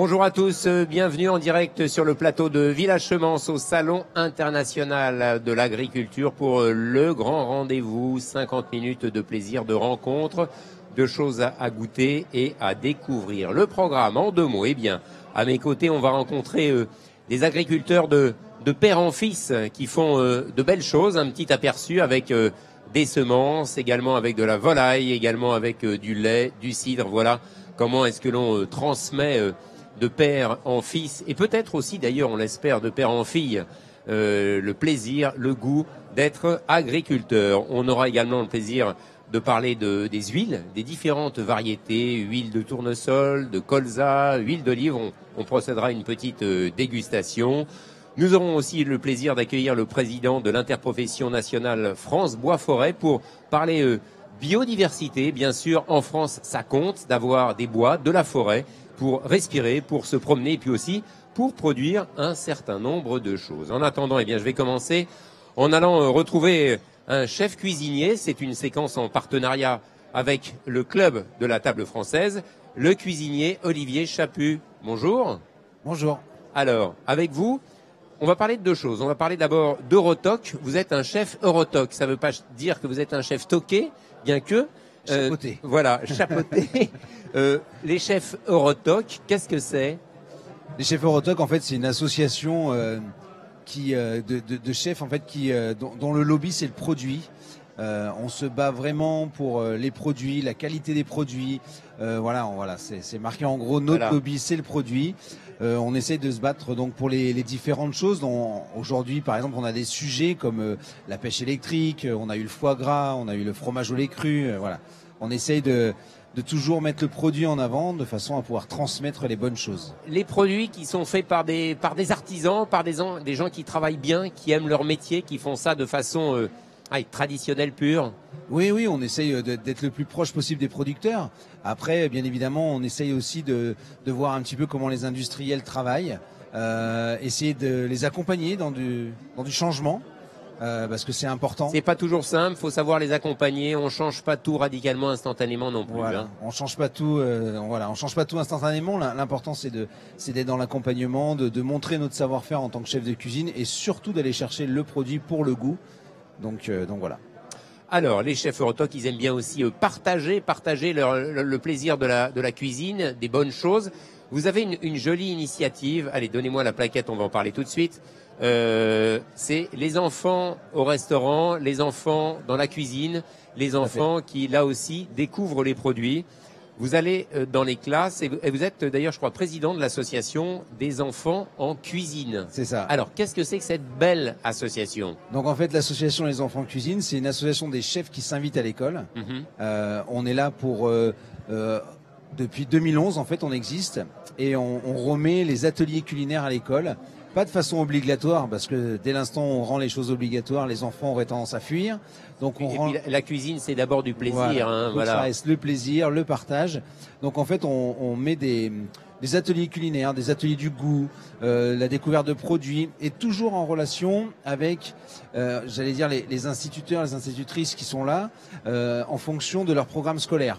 Bonjour à tous, bienvenue en direct sur le plateau de Village-Semence au Salon international de l'agriculture pour le grand rendez-vous, 50 minutes de plaisir, de rencontres, de choses à goûter et à découvrir. Le programme en 2 mots, eh bien, à mes côtés, on va rencontrer des agriculteurs de père en fils qui font de belles choses, un petit aperçu avec des semences, également avec de la volaille, également avec du lait, du cidre, voilà comment est-ce que l'on transmet de père en fils, et peut-être aussi d'ailleurs, on l'espère, de père en fille, le plaisir, le goût d'être agriculteur. On aura également le plaisir de parler des huiles, des différentes variétés, huile de tournesol, de colza, huile d'olive. On procédera à une petite dégustation. Nous aurons aussi le plaisir d'accueillir le président de l'interprofession nationale France Bois-Forêt pour parler biodiversité. Bien sûr, en France, ça compte d'avoir des bois, de la forêt, pour respirer, pour se promener, et puis aussi pour produire un certain nombre de choses. En attendant, eh bien, je vais commencer en allant retrouver un chef cuisinier. C'est une séquence en partenariat avec le club de la table française, le cuisinier Olivier Chaput. Bonjour. Bonjour. Alors, avec vous, on va parler de 2 choses. On va parler d'abord d'Eurotoc. Vous êtes un chef Eurotoc. Ça ne veut pas dire que vous êtes un chef toqué, bien que... Chapeauté. Voilà, chapeauté. Les chefs Eurotoc, qu'est-ce que c'est? Les chefs Eurotoc, en fait, c'est une association de chefs en fait dont le lobby c'est le produit. On se bat vraiment pour les produits, la qualité des produits. Voilà, c'est marqué en gros notre lobby, c'est le produit. On essaie de se battre donc pour les différentes choses. Aujourd'hui, par exemple, on a des sujets comme la pêche électrique, on a eu le foie gras, on a eu le fromage au lait cru. Voilà, on essaye de toujours mettre le produit en avant de façon à pouvoir transmettre les bonnes choses. Les produits qui sont faits par des artisans, par des gens qui travaillent bien, qui aiment leur métier, qui font ça de façon traditionnelle pure. Oui, on essaye d'être le plus proche possible des producteurs. Après, bien évidemment, on essaye aussi de voir un petit peu comment les industriels travaillent, essayer de les accompagner dans du changement. Parce que c'est important. C'est pas toujours simple, faut savoir les accompagner. On change pas tout radicalement, instantanément non plus. Voilà, on change pas tout. On change pas tout instantanément. L'important c'est d'être dans l'accompagnement, de montrer notre savoir-faire en tant que chef de cuisine et surtout d'aller chercher le produit pour le goût. Donc voilà. Alors, les chefs Eurotoc, ils aiment bien aussi partager le plaisir de la cuisine, des bonnes choses. Vous avez une jolie initiative. Allez, donnez-moi la plaquette, on va en parler tout de suite. C'est les enfants au restaurant, les enfants dans la cuisine, les enfants qui, là aussi, découvrent les produits. Vous allez dans les classes et vous êtes d'ailleurs, je crois, président de l'association des enfants en cuisine. C'est ça. Alors, qu'est-ce que c'est que cette belle association? Donc en fait, l'association des enfants en cuisine, c'est une association des chefs qui s'invitent à l'école. On est là pour... depuis 2011, en fait, on existe et on remet les ateliers culinaires à l'école. Pas de façon obligatoire, parce que dès l'instant où on rend les choses obligatoires, les enfants auraient tendance à fuir. Donc puis la cuisine, c'est d'abord du plaisir. Voilà. Ça reste le plaisir, le partage. Donc en fait, on met des ateliers culinaires, des ateliers du goût, la découverte de produits, et toujours en relation avec, j'allais dire, les instituteurs, les institutrices qui sont là, en fonction de leur programme scolaire.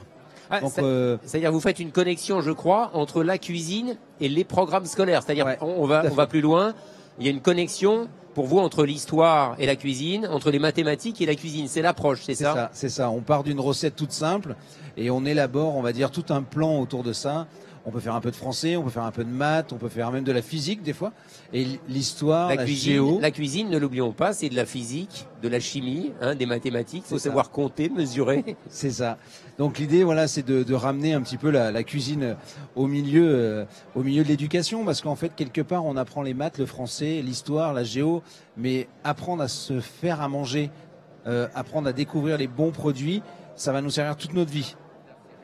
C'est-à-dire vous faites une connexion, je crois, entre la cuisine et les programmes scolaires. C'est-à-dire on va plus loin. Il y a une connexion pour vous entre l'histoire et la cuisine, entre les mathématiques et la cuisine. C'est l'approche, c'est ça? C'est ça. On part d'une recette toute simple et on élabore, on va dire, tout un plan autour de ça. On peut faire un peu de français, on peut faire un peu de maths, on peut faire même de la physique des fois. Et l'histoire, la géo. La cuisine, ne l'oublions pas, c'est de la physique, de la chimie, des mathématiques. Il faut savoir compter, mesurer. C'est ça. Donc l'idée, voilà, c'est de ramener un petit peu la cuisine au milieu de l'éducation, parce qu'en fait, quelque part, on apprend les maths, le français, l'histoire, la géo, mais apprendre à se faire à manger, apprendre à découvrir les bons produits, ça va nous servir toute notre vie,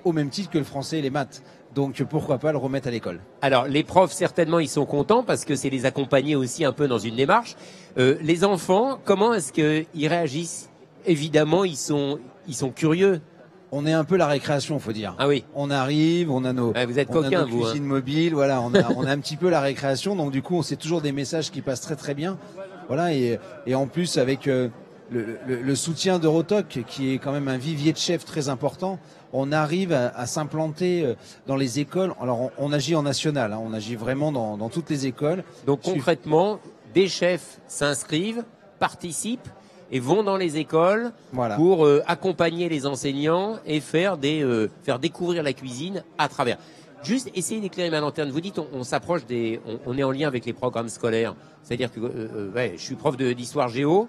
au même titre que le français et les maths. Donc pourquoi pas le remettre à l'école. Alors les profs, certainement, ils sont contents parce que c'est les accompagner aussi un peu dans une démarche. Les enfants, comment est-ce qu'ils réagissent? Évidemment, ils sont curieux. On est un peu la récréation, faut dire. Ah oui. On arrive, on a nos, vous êtes coquins, nos cuisines mobiles, voilà, on a un petit peu la récréation. Donc du coup, c'est toujours des messages qui passent très très bien. Voilà, et en plus avec le soutien d'Eurotoc, qui est quand même un vivier de chefs très important, on arrive à s'implanter dans les écoles. Alors on agit en national, hein, on agit vraiment dans toutes les écoles. Donc concrètement, des chefs s'inscrivent, participent et vont dans les écoles pour accompagner les enseignants et faire découvrir la cuisine à travers. Juste essayer d'éclairer ma lanterne. Vous dites, on s'approche on est en lien avec les programmes scolaires. C'est-à-dire que je suis prof d'histoire géo.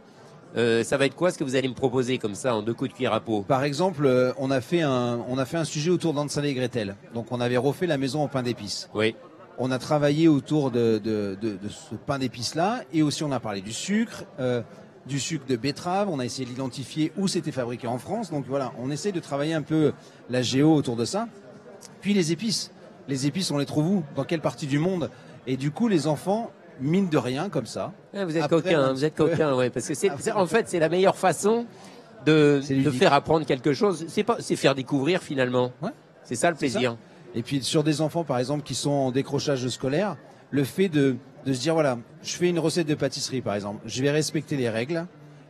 Ça va être quoi ce que vous allez me proposer comme ça en 2 coups de cuillère à peau? Par exemple, on a fait un sujet autour d'Hansel et Gretel. Donc on avait refait la maison au pain d'épices. Oui. On a travaillé autour de ce pain d'épices là, et aussi on a parlé du sucre de betterave. On a essayé d'identifier où c'était fabriqué en France. Donc voilà, on essaie de travailler un peu la géo autour de ça. Puis les épices. Les épices, on les trouve où? Dans quelle partie du monde? Et du coup, les enfants, mine de rien, comme ça. Ah, vous êtes coquin, ouais, parce que en fait, c'est la meilleure façon de faire apprendre quelque chose. C'est faire découvrir finalement. Ouais. C'est ça le plaisir. Ça. Et puis sur des enfants, par exemple, qui sont en décrochage scolaire, le fait de se dire, voilà, je fais une recette de pâtisserie, par exemple, je vais respecter les règles,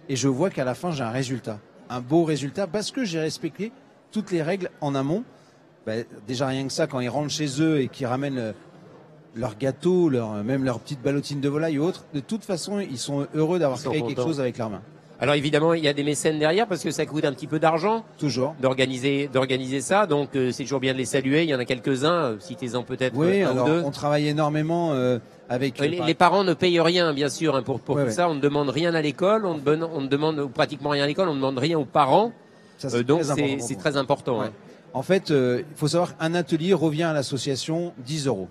et je vois qu'à la fin, j'ai un résultat. Un beau résultat, parce que j'ai respecté toutes les règles en amont. Déjà rien que ça, quand ils rentrent chez eux et qu'ils ramènent leur gâteau, même leur petite ballotine de volaille ou autre, de toute façon, ils sont heureux d'avoir créé quelque chose avec leurs mains. Alors évidemment, il y a des mécènes derrière parce que ça coûte un petit peu d'argent. Toujours. D'organiser ça. Donc c'est toujours bien de les saluer. Il y en a quelques-uns. Citez-en peut-être un ou deux. On travaille énormément avec. Les parents ne payent rien, bien sûr, hein, pour tout ça. On ne demande rien à l'école. On ne demande pratiquement rien à l'école. On ne demande rien aux parents. Ça, donc c'est très important. Ouais. Hein. En fait, il faut savoir qu'un atelier revient à l'association 10 €.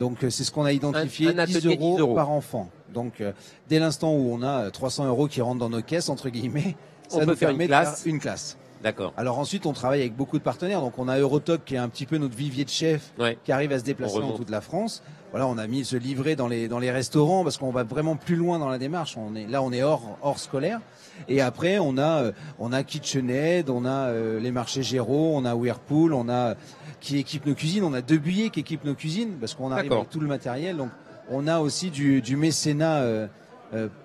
Donc c'est ce qu'on a identifié, 10 € par enfant. Donc dès l'instant où on a 300 € qui rentrent dans nos caisses, entre guillemets, ça nous permet de faire une classe. D'accord. Alors ensuite, on travaille avec beaucoup de partenaires. Donc on a Eurotoc qui est un petit peu notre vivier de chefs qui arrive à se déplacer dans toute la France. Voilà, on a mis ce livret dans les restaurants parce qu'on va vraiment plus loin dans la démarche. On est hors scolaire. Et après, on a KitchenAid, on a les marchés Géraud, on a Whirlpool, on a qui équipe nos cuisines, on a Debuyer qui équipe nos cuisines parce qu'on arrive avec tout le matériel. Donc on a aussi du mécénat,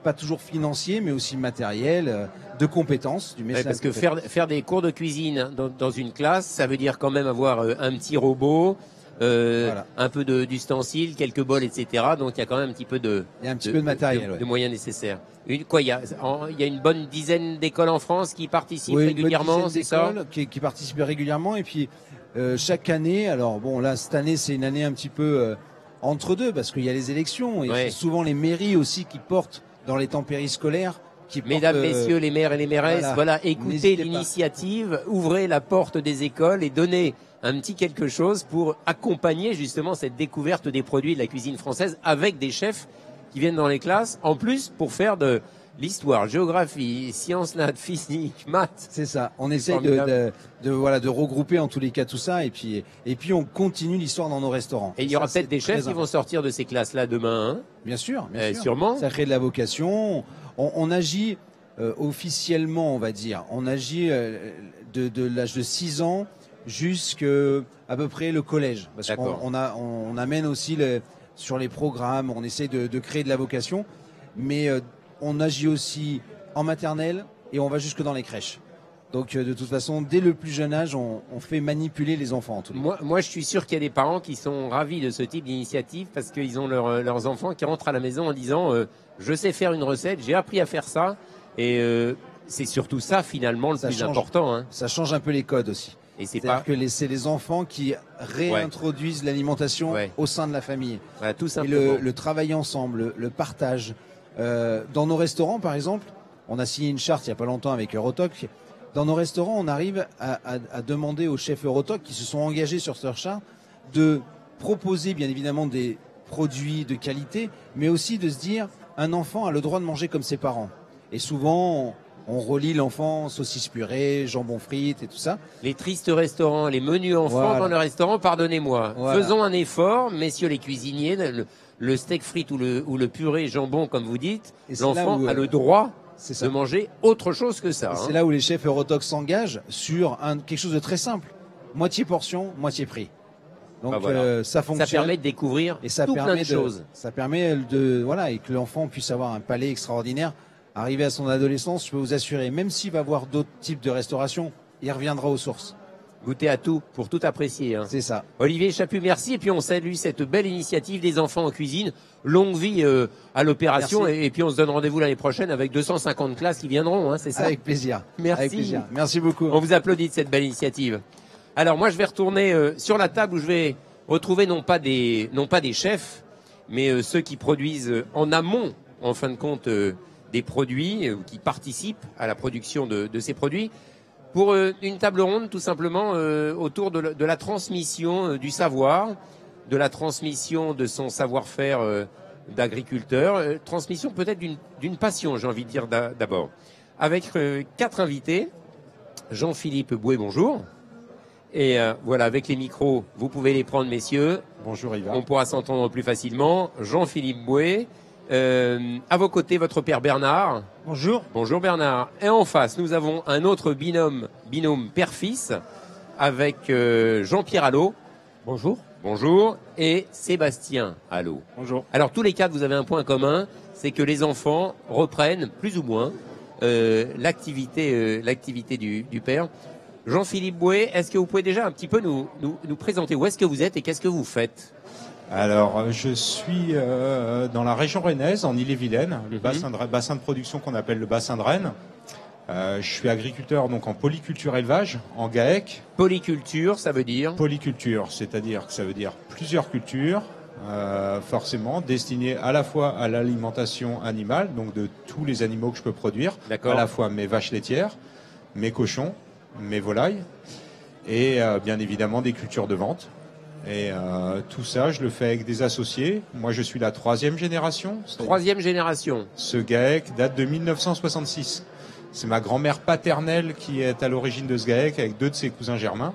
pas toujours financier, mais aussi matériel, de compétences, du mécénat. Parce que faire des cours de cuisine dans une classe, ça veut dire quand même avoir un petit robot. Un peu d'ustensiles, quelques bols, etc. Donc il y a quand même un petit peu de matériel, de moyens nécessaires. Il y a une bonne dizaine d'écoles en France qui participent régulièrement, c'est ça? Qui participent régulièrement, et puis chaque année. Alors bon, là cette année c'est une année un petit peu entre deux parce qu'il y a les élections et c'est souvent les mairies aussi qui portent dans les temps périscolaires. Mesdames, messieurs, les maires et les mairesses, écoutez l'initiative, ouvrez la porte des écoles et donnez un petit quelque chose pour accompagner justement cette découverte des produits de la cuisine française avec des chefs qui viennent dans les classes, en plus pour faire de l'histoire, géographie, sciences nat, physique, maths. C'est ça. On essaie de regrouper en tous les cas tout ça et puis on continue l'histoire dans nos restaurants. Et il y aura peut-être des chefs qui vont sortir de ces classes-là demain. Hein, bien sûr. Sûrement. Ça crée de la vocation. On agit officiellement, on va dire. On agit de l'âge de 6 ans jusqu'à à peu près le collège. Parce qu'on amène aussi sur les programmes, on essaie de créer de la vocation. Mais on agit aussi en maternelle et on va jusque dans les crèches. Donc de toute façon, dès le plus jeune âge, on fait manipuler les enfants. En tout cas. Moi, je suis sûr qu'il y a des parents qui sont ravis de ce type d'initiative parce qu'ils ont leurs enfants qui rentrent à la maison en disant je sais faire une recette, j'ai appris à faire ça. Et c'est surtout ça finalement le plus important. Hein. Ça change un peu les codes aussi. Et c'est-à-dire que c'est les enfants qui réintroduisent l'alimentation au sein de la famille. Tout simplement. Et le travail ensemble, le partage. Dans nos restaurants, par exemple, on a signé une charte il n'y a pas longtemps avec Eurotoc. Dans nos restaurants, on arrive à demander aux chefs Eurotoc qui se sont engagés sur cette charte de proposer bien évidemment des produits de qualité, mais aussi de se dire un enfant a le droit de manger comme ses parents. Et souvent, on relie l'enfant saucisse purée, jambon frites et tout ça. Les tristes restaurants, les menus enfants dans le restaurant, pardonnez-moi. Faisons un effort, messieurs les cuisiniers, le steak frites ou le purée jambon, comme vous dites, l'enfant a le droit de manger autre chose que ça. C'est là où les chefs Eurotoc s'engagent sur quelque chose de très simple. Moitié portion, moitié prix. Donc ça fonctionne. Ça permet de découvrir et ça plein de choses. Ça permet et que l'enfant puisse avoir un palais extraordinaire arrivé à son adolescence, je peux vous assurer, même s'il va voir d'autres types de restauration, il reviendra aux sources. Goûter à tout, pour tout apprécier. Hein. C'est ça. Olivier Chaput, merci. Et puis on salue cette belle initiative des enfants en cuisine. Longue vie à l'opération. Et puis on se donne rendez-vous l'année prochaine avec 250 classes qui viendront, hein, c'est ça? Avec plaisir. Merci. Avec plaisir. Merci beaucoup. On vous applaudit de cette belle initiative. Alors moi je vais retourner sur la table où je vais retrouver non pas des chefs, mais ceux qui produisent en amont, en fin de compte, des produits, qui participent à la production de ces produits. Pour une table ronde, tout simplement, autour de la transmission du savoir, de la transmission de son savoir-faire d'agriculteur, transmission peut-être d'une passion, j'ai envie de dire d'abord. Avec 4 invités. Jean-Philippe Boué, bonjour. Et voilà, avec les micros, vous pouvez les prendre, messieurs. Bonjour Yvan. On pourra s'entendre plus facilement. Jean-Philippe Boué. À vos côtés, votre père Bernard. Bonjour. Bonjour Bernard. Et en face, nous avons un autre binôme père-fils avec Jean-Pierre Allot. Bonjour. Bonjour. Et Sébastien Allot. Bonjour. Alors tous les quatre, vous avez un point commun, c'est que les enfants reprennent plus ou moins l'activité du père. Jean-Philippe Boué, est-ce que vous pouvez déjà un petit peu nous présenter où est-ce que vous êtes et qu'est-ce que vous faites? Alors, je suis dans la région rennaise, en Ille-et-Vilaine, le bassin de production qu'on appelle le bassin de Rennes. Je suis agriculteur donc en polyculture élevage, en GAEC. Polyculture, ça veut dire? Polyculture, c'est-à-dire que ça veut dire plusieurs cultures, forcément destinées à la fois à l'alimentation animale, donc de tous les animaux que je peux produire, à la fois mes vaches laitières, mes cochons, mes volailles, et bien évidemment des cultures de vente. Et tout ça, je le fais avec des associés. Moi, je suis la 3e génération. 3e génération. Ce GAEC date de 1966. C'est ma grand-mère paternelle qui est à l'origine de ce GAEC avec 2 de ses cousins germains.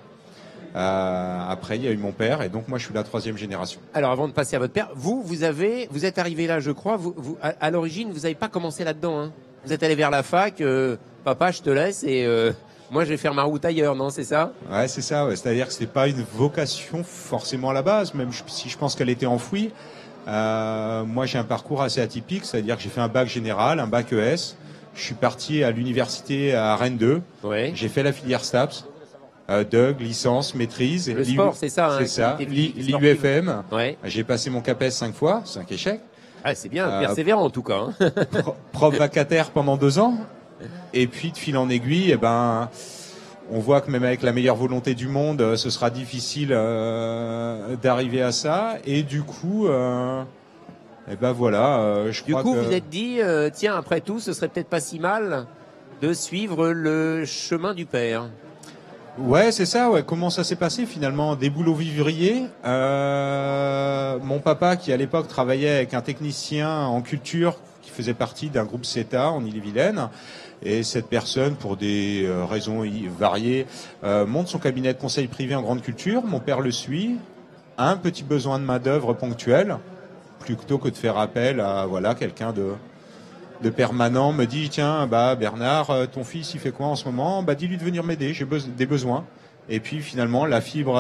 Après, il y a eu mon père, et donc moi, je suis la 3e génération. Alors, avant de passer à votre père, vous êtes arrivé là, je crois. À l'origine, vous n'avez pas commencé là-dedans. Hein. Vous êtes allé vers la fac. Papa, je te laisse et. Moi, je vais faire ma route ailleurs, non, c'est ça? Ouais, c'est ça. Ouais. C'est-à-dire que c'était pas une vocation forcément à la base, même si je pense qu'elle était enfouie. Moi, j'ai un parcours assez atypique, c'est-à-dire que j'ai fait un bac général, un bac ES. Je suis parti à l'université à Rennes 2. Ouais. J'ai fait la filière STAPS, DUG, licence, maîtrise. Le sport, c'est ça. C'est ça. L'IUFM. Ouais. J'ai passé mon CAPES 5 fois, 5 échecs. Ah, c'est bien, persévérant en tout cas. Hein. Prof vacataire pendant 2 ans. Et puis, de fil en aiguille, on voit que même avec la meilleure volonté du monde, ce sera difficile d'arriver à ça. Et du coup, voilà, je crois que... Du coup, vous êtes dit, tiens, après tout, ce serait peut-être pas si mal de suivre le chemin du père. Ouais, c'est ça. Ouais. Comment ça s'est passé finalement? Des boulots vivriers. Mon papa, qui à l'époque travaillait avec un technicien en culture, qui faisait partie d'un groupe CETA en Ille-et-Vilaine. Et cette personne, pour des raisons variées, monte son cabinet de conseil privé en grande culture. Mon père le suit. Un petit besoin de main-d'œuvre ponctuel, plutôt que de faire appel à quelqu'un de permanent. Me dit, tiens, Bernard, ton fils, il fait quoi en ce moment? Dis-lui de venir m'aider, j'ai des besoins. Et puis finalement, la fibre,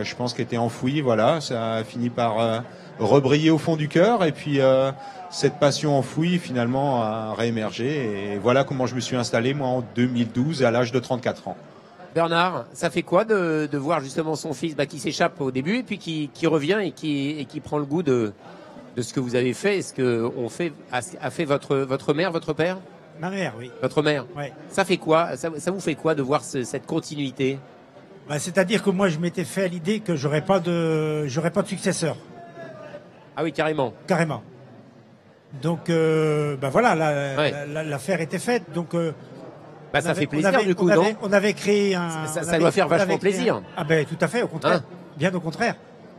je pense qu'elle était enfouie. Voilà, ça a fini par rebriller au fond du cœur. Et puis cette passion enfouie finalement a réémergé. Et voilà comment je me suis installé moi en 2012 à l'âge de 34 ans. Bernard, ça fait quoi de voir justement son fils qui s'échappe au début et puis qui revient et qui prend le goût de ce que vous avez fait? Est-ce que a fait votre mère, votre père? Ma mère, oui. Votre mère? Ouais. Ça fait quoi? Ça vous fait quoi de voir cette continuité? C'est-à-dire que moi, je m'étais fait à l'idée que j'aurais pas de successeur. Ah oui, carrément. Carrément. Donc, voilà, l'affaire était faite. Donc, ça fait plaisir du coup, non? On avait créé un... Ça doit faire vachement plaisir. Tout à fait, au contraire. Bien au contraire.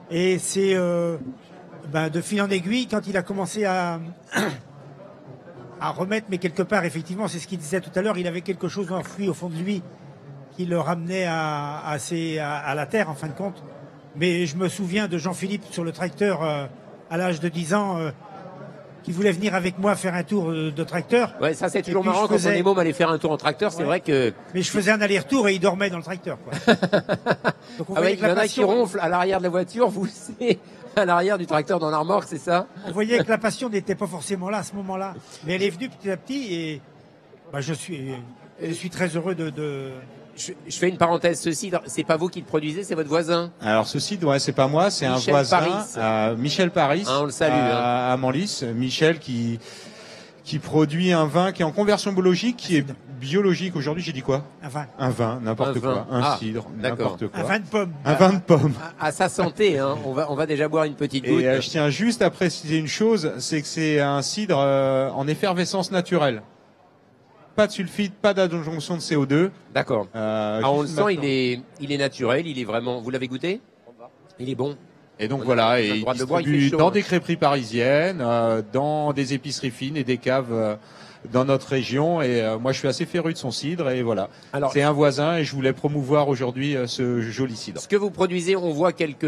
Et c'est de fil en aiguille, quand il a commencé à remettre, mais quelque part, effectivement, c'est ce qu'il disait tout à l'heure, il avait quelque chose enfoui au fond de lui qui le ramenait à la terre, en fin de compte. Mais je me souviens de Jean-Philippe sur le tracteur à l'âge de 10 ans qui voulait venir avec moi faire un tour de tracteur. Ouais, ça c'est toujours puis, marrant je quand faisais- son môme allait faire un tour en tracteur. C'est Ouais. vrai que Mais je faisais un aller-retour et il dormait dans le tracteur. Quoi. Donc on ah voyait ouais, que il y la en a qui passion, ronflent à l'arrière de la voiture, vous c'est à l'arrière du tracteur dans la remorque, c'est ça? on voyait que la passion n'était pas forcément là à ce moment-là. Mais elle est venue petit à petit et bah, je suis très heureux de... Je fais une parenthèse, ce cidre, c'est pas vous qui le produisez, c'est votre voisin. Alors ceci, ouais, c'est pas moi, c'est un Michel voisin, Paris. Michel Paris, Ah, on le salue, à Manlis. Michel qui produit un vin qui est en conversion biologique, qui est biologique. Aujourd'hui, j'ai dit quoi? Enfin, Un vin, n'importe Un quoi, vin. un Ah, cidre, d'accord. n'importe un quoi. vin de pomme. Un vin de pomme. À sa santé, hein. On va déjà boire une petite goutte. Et je tiens juste à préciser une chose, c'est que c'est un cidre en effervescence naturelle. Pas de sulfite, pas d'adjonction de CO2. D'accord. Ah, on le Juste sent, maintenant. il est naturel, il est vraiment. Vous l'avez goûté? Il est bon. Et donc On a- voilà, on a et le il droit de le boire, il distribue fait chaud, dans hein. des crêperies parisiennes, dans des épiceries fines et des caves dans notre région. Et moi, je suis assez féru de son cidre. Et voilà, Alors, c'est un voisin et je voulais promouvoir aujourd'hui ce joli cidre. ce que vous produisez, on voit quelques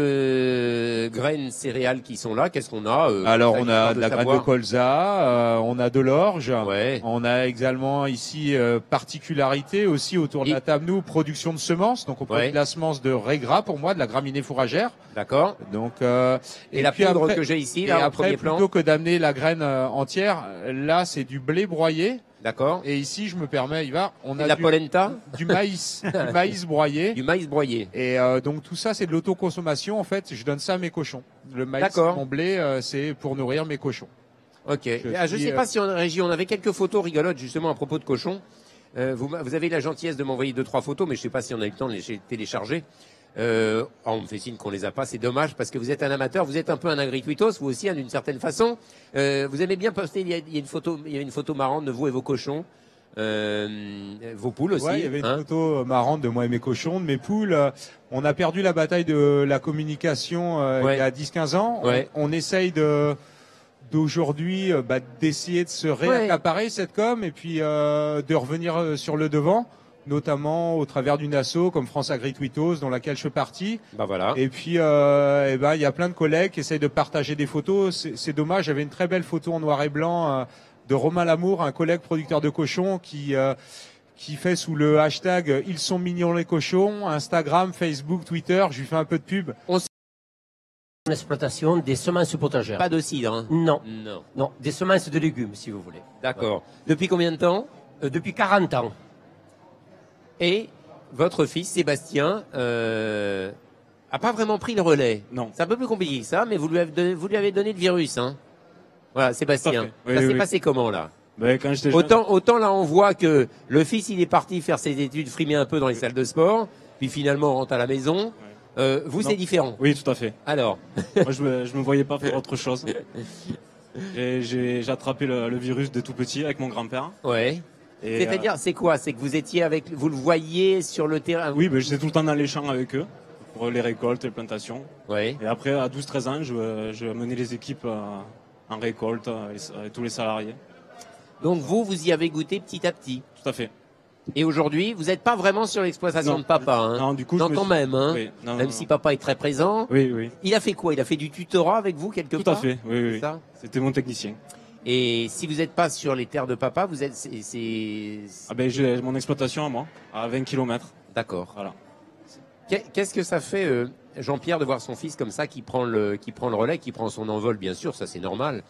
graines céréales qui sont là. Qu'est-ce qu'on a Alors, ça, on histoire a de la graine de savoir. colza, on a de l'orge. Ouais. On a également ici particularité aussi autour de Et- la table, nous, production de semences. Donc, on produit Ouais. de la semence de raigra pour moi, de la graminée fourragère. D'accord. Donc, Et la puis poudre après- que j'ai ici, et là, au après, premier plan. plutôt que d'amener la graine entière, là, c'est du blé broyé. D'accord. Et ici, je me permets, Ivar, on Et a la du, polenta, du maïs, du maïs broyé. du maïs broyé. Et donc tout ça, c'est de l'autoconsommation. En fait, je donne ça à mes cochons. Le maïs, D'accord. mon blé, c'est pour nourrir mes cochons. Ok. Je suis, sais pas si en régie, on avait quelques photos rigolotes justement à propos de cochons. Vous avez la gentillesse de m'envoyer 2-3 photos, mais je sais pas si on a eu le temps de les télécharger. On me fait signe qu'on les a pas, c'est dommage parce que vous êtes un amateur, vous êtes un peu un agricultos, vous aussi, hein, d'une certaine façon. Vous aimez bien poster, il y a une photo marrante de vous et vos cochons, vos poules aussi. Ouais, il y avait une hein. photo marrante de moi et mes cochons, de mes poules. On a perdu la bataille de la communication Ouais. il y a 10-15 ans. Ouais. On essaye d'aujourd'hui d'essayer de se réaccaparer cette com et puis de revenir sur le devant, notamment au travers d'une asso comme France Agri-Twitos dans laquelle je fais partie. Bah voilà. Et puis il y a plein de collègues qui essayent de partager des photos. C'est dommage, j'avais une très belle photo en noir et blanc de Romain Lamour, un collègue producteur de cochons qui fait sous le hashtag Ils sont mignons les cochons, Instagram, Facebook, Twitter, je lui fais un peu de pub. L'exploitation des semences potagères. Pas de cidre. Hein. Non, Non. non, des semences de légumes, si vous voulez. D'accord. Depuis combien de temps? Depuis 40 ans. Et votre fils Sébastien a pas vraiment pris le relais. Non. C'est un peu plus compliqué que ça, mais vous lui avez donné le virus, hein. Voilà, Sébastien. Tout à fait. Oui, Ça s'est oui. passé comment là? Ben, quand j'étais jeune, Autant là on voit que le fils il est parti faire ses études, frimer un peu dans les salles de sport, puis finalement on rentre à la maison. Vous Non. c'est différent. oui, tout à fait. Alors, Moi, je me voyais pas faire autre chose. J'ai attrapé le virus de tout petit avec mon grand-père. ouais. Et, C'est-à-dire, c'est quoi? C'est que vous étiez vous le voyiez sur le terrain? oui, ben, j'étais tout le temps dans les champs avec eux pour les récoltes, les plantations. Ouais. Et après, à 12-13 ans, je menais les équipes en récolte et tous les salariés. Donc vous y avez goûté petit à petit. Tout à fait. Et aujourd'hui, vous n'êtes pas vraiment sur l'exploitation Non. de papa, hein? Non, du coup, je non, me quand suis- même, hein? Oui, non, Même non, si non. papa est très présent. Oui, oui. Il a fait quoi? Il a fait du tutorat avec vous quelque Tout part? à fait. Oui, C'est oui. ça. C'était mon technicien. Et si vous n'êtes pas sur les terres de papa, vous êtes, Ah ben, j'ai mon exploitation à moi, à 20 km. d'accord. Voilà. Qu'est-ce que ça fait, Jean-Pierre, de voir son fils comme ça, qui prend le relais, qui prend son envol, bien sûr, ça c'est normal.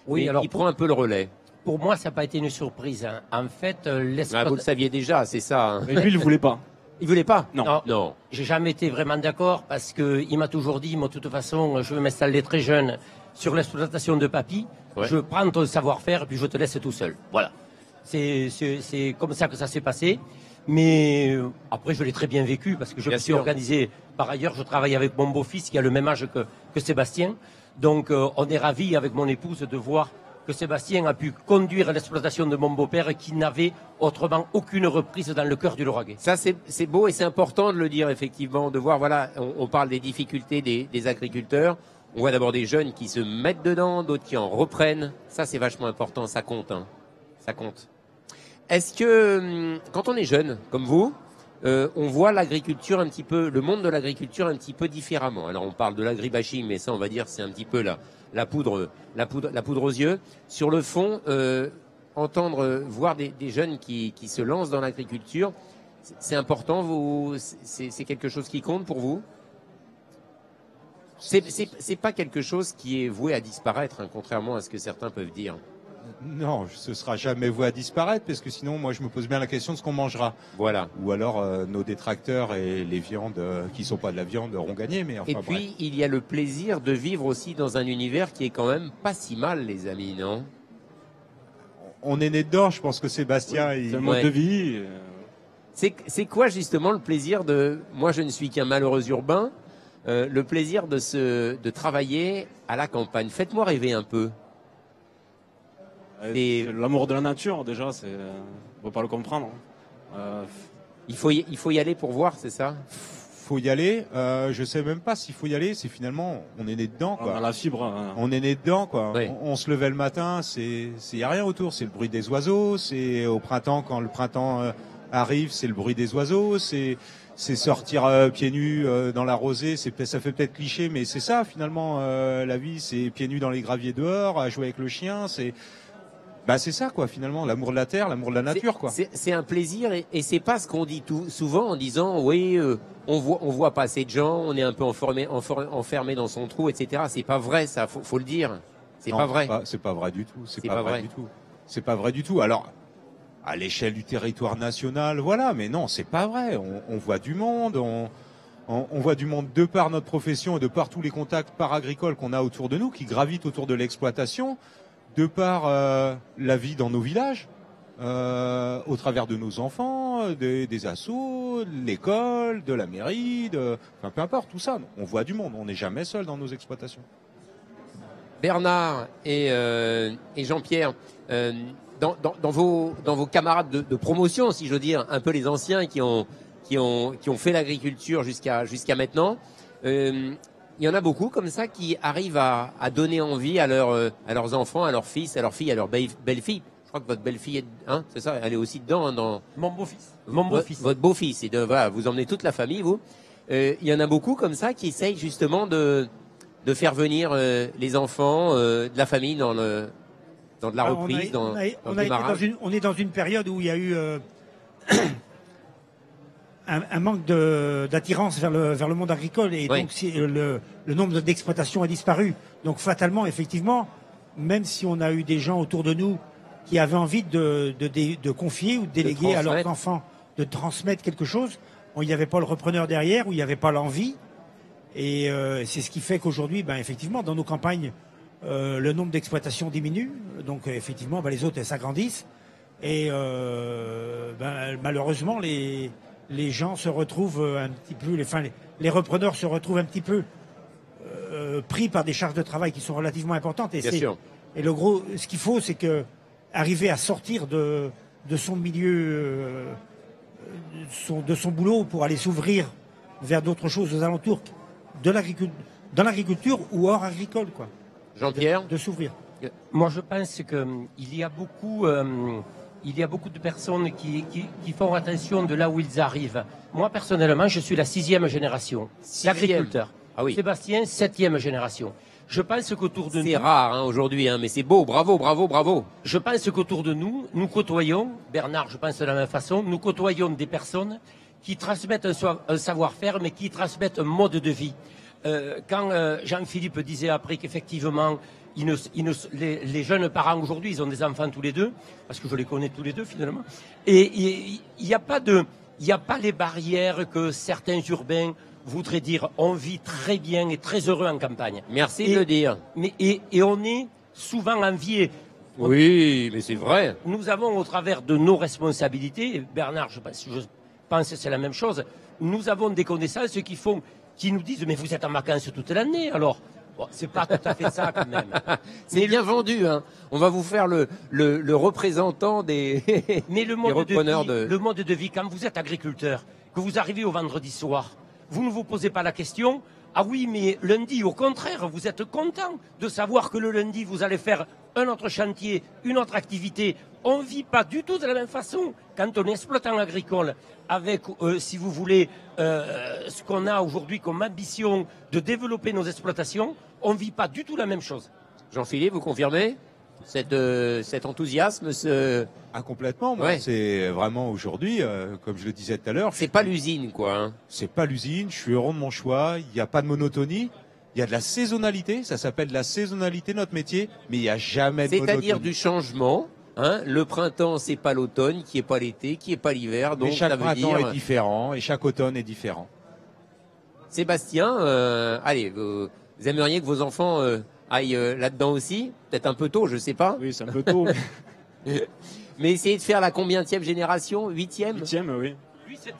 Oui, mais alors qui prend un peu le relais. pour moi, ça n'a pas été une surprise. Hein. En fait, Ah, vous le l'exploitation... saviez déjà, c'est ça. Hein. Mais lui, il voulait pas. Il voulait pas? Non. Non. Non. J'ai jamais été vraiment d'accord parce que il m'a toujours dit, moi, de toute façon, je veux m'installer très jeune sur l'exploitation de papy. Ouais. Je prends ton savoir-faire et puis je te laisse tout seul. Voilà. C'est comme ça que ça s'est passé. Mais après, je l'ai très bien vécu parce que je Bien me suis sûr. organisé. Par ailleurs, je travaille avec mon beau-fils qui a le même âge que Sébastien. Donc, on est ravis avec mon épouse de voir que Sébastien a pu conduire l'exploitation de mon beau-père qui n'avait autrement aucune reprise dans le cœur du Lauragais. Ça, c'est beau et c'est important de le dire, effectivement, de voir, voilà, on parle des difficultés des agriculteurs. On voit d'abord des jeunes qui se mettent dedans, d'autres qui en reprennent. Ça, c'est vachement important, ça compte, hein. Ça compte. Est-ce que, quand on est jeune, comme vous, on voit l'agriculture un petit peu, le monde de l'agriculture un petit peu différemment. Alors on parle de l'agribashing, mais ça on va dire c'est un petit peu la poudre aux yeux. Sur le fond, voir des jeunes qui se lancent dans l'agriculture, c'est important. C'est quelque chose qui compte pour vous? C'est pas quelque chose qui est voué à disparaître, hein, contrairement à ce que certains peuvent dire. Non, ce sera jamais voué à disparaître, parce que sinon, moi, je me pose bien la question de ce qu'on mangera. Voilà. Ou alors, nos détracteurs et les viandes qui sont pas de la viande auront gagné. Mais enfin, et puis, il y a le plaisir de vivre aussi dans un univers qui est quand même pas si mal, les amis, non? On est né dedans. Je pense que Sébastien, c'est le mode de vie. C'est quoi justement le plaisir de... Moi, je ne suis qu'un malheureux urbain. Le plaisir de travailler à la campagne. Faites-moi rêver un peu. C'est l'amour de la nature, déjà, on ne peut pas le comprendre. Il faut y aller pour voir, c'est ça? Faut y aller. Je sais même pas s'il faut y aller. C'est finalement, on est né dedans, quoi. On a la fibre. Hein. On est né dedans, quoi. Oui. On se levait le matin, y a rien autour. C'est le bruit des oiseaux. C'est au printemps, quand le printemps arrive, c'est le bruit des oiseaux. C'est sortir pieds nus dans la rosée. Ça fait peut-être cliché, mais c'est ça finalement. La vie, c'est pieds nus dans les graviers dehors, à jouer avec le chien. C'est ça, quoi, finalement, l'amour de la terre, l'amour de la nature, quoi. C'est un plaisir, et c'est pas ce qu'on dit souvent en disant, oui, on voit pas assez de gens, on est un peu enfermé dans son trou, etc. C'est pas vrai, ça, faut le dire. C'est pas vrai. C'est pas vrai du tout. C'est pas vrai du tout. C'est pas vrai du tout. Alors, à l'échelle du territoire national, voilà, mais non, c'est pas vrai. On voit du monde, on voit du monde de par notre profession et de par tous les contacts paragricoles qu'on a autour de nous, qui gravitent autour de l'exploitation, de par la vie dans nos villages, au travers de nos enfants, des assos, de l'école, de la mairie, enfin, peu importe, tout ça. On voit du monde, on n'est jamais seul dans nos exploitations. Bernard et Jean-Pierre, dans vos camarades de promotion, si je veux dire, un peu les anciens qui ont fait l'agriculture jusqu'à maintenant, il y en a beaucoup comme ça qui arrivent à donner envie à leurs enfants, à leurs fils, à leurs filles, à leurs belles-filles. Je crois que votre belle-fille c'est ça, elle est aussi dedans, dans Mon beau-fils. votre beau-fils. Et voilà, vous emmenez toute la famille, vous. Il y en a beaucoup comme ça qui essayent justement de faire venir les enfants de la famille dans de la reprise, dans le démarrage. On est dans une période où il y a eu un manque d'attirance vers le monde agricole, et oui. donc le nombre d'exploitations a disparu. Donc fatalement, effectivement, même si on a eu des gens autour de nous qui avaient envie de confier ou de déléguer à leurs enfants, de transmettre quelque chose, il n'y avait pas le repreneur derrière, ou il n'y avait pas l'envie. Et c'est ce qui fait qu'aujourd'hui, effectivement, dans nos campagnes, le nombre d'exploitations diminue. Donc effectivement, les autres, elles s'agrandissent. Et malheureusement, les gens se retrouvent un petit peu, les repreneurs se retrouvent un petit peu pris par des charges de travail qui sont relativement importantes. Et Bien sûr. Et ce qu'il faut, c'est que arriver à sortir de son milieu, de son boulot, pour aller s'ouvrir vers d'autres choses aux alentours dans l'agriculture ou hors agricole, quoi. Jean-Pierre, de s'ouvrir. Moi, je pense qu'il y a beaucoup de personnes qui font attention de là où ils arrivent. Moi, personnellement, je suis la 6e génération d'agriculteurs. Ah oui. Sébastien, 7e génération. Je pense qu'autour de nous... C'est rare aujourd'hui, mais c'est beau, bravo, bravo, bravo. Je pense qu'autour de nous, nous côtoyons, Bernard, je pense de la même façon, nous côtoyons des personnes qui transmettent un savoir-faire, mais qui transmettent un mode de vie. Quand Jean-Philippe disait après qu'effectivement, les jeunes parents aujourd'hui, ils ont des enfants tous les deux, parce que je les connais tous les deux finalement, et il n'y a pas les barrières que certains urbains voudraient dire. On vit très bien et très heureux en campagne. Merci de le dire. Et on est souvent enviés. Oui, mais c'est vrai. Nous avons, au travers de nos responsabilités, Bernard, je pense que c'est la même chose, nous avons des connaissances qui nous disent « mais vous êtes en vacances toute l'année, alors ». Bon, c'est pas tout à fait ça quand même. C'est bien vendu, hein. On va vous faire le représentant des repreneurs le mode de vie, quand vous êtes agriculteur, que vous arrivez au vendredi soir, vous ne vous posez pas la question « ah oui, mais lundi, au contraire, vous êtes content de savoir que le lundi, vous allez faire un autre chantier, une autre activité. On ne vit pas du tout de la même façon quand on est exploitant agricole avec, si vous voulez, ce qu'on a aujourd'hui comme ambition de développer nos exploitations. On ne vit pas du tout la même chose. Jean-Philippe, vous confirmez cet enthousiasme Ah, complètement. Moi, Ouais. c'est vraiment aujourd'hui, comme je le disais tout à l'heure. C'est pas l'usine, quoi. Hein. C'est pas l'usine. Je suis heureux de mon choix. Il n'y a pas de monotonie. Il y a de la saisonnalité. Ça s'appelle la saisonnalité, notre métier. Mais il n'y a jamais de monotonie. C'est-à-dire du changement. Hein. Le printemps, c'est pas l'automne, qui est pas l'été, qui est pas l'hiver. Donc Mais chaque ça veut printemps dire... est différent et chaque automne est différent. Sébastien, allez, vous aimeriez que vos enfants aillent là-dedans aussi? Peut-être un peu tôt, je sais pas. Oui, c'est un peu tôt. Mais essayez de faire la combienième génération? 8e? 8e, oui. Lui, 7e,